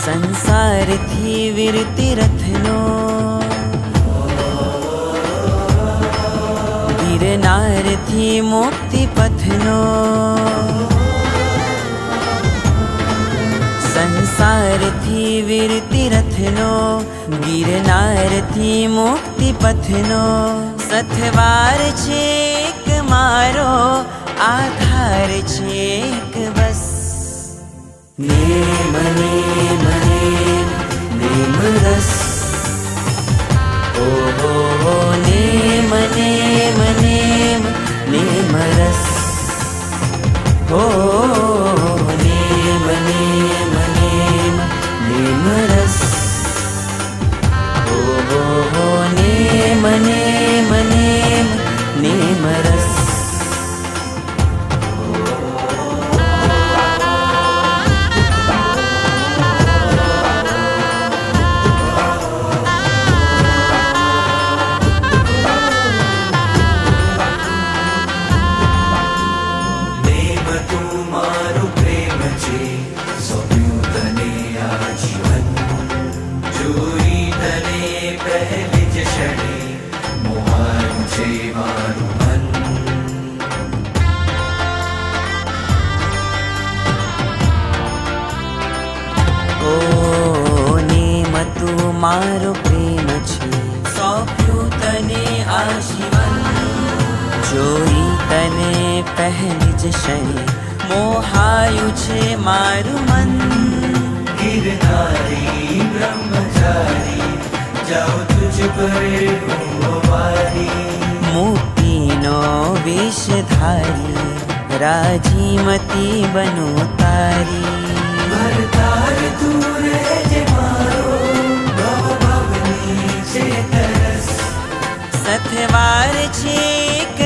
સંસારથી વિરતિ રથનો ગિરનારથી મુક્તિ પથનો સંસારથી વિરતિ રથનો ગિરનારથી મુક્તિ પથનો સથવાર છે એક મારો આધાર છે એક બસ નેમ નેમ નેમ નેમ રસ ઓહો નેમ નેમ નેમ નેમ રસ ઓ નેમ નેમ નેમ નેમ રસ ઓહો નેમ નેમ નેમ નેમ રસ મારો પ્રેમ છે સોંપ્યું તને આજીવન જોઈ તને પહેલી જ ક્ષણે મોહાયું છે મારું મન ગિરનારી બ્રહ્મચારી જાઓ તુજ પર મારી મુક્તિનો વેશધારી રાજીમતી બનો તારી ભરતાર તું રહેજે મારો સથવાર છે એક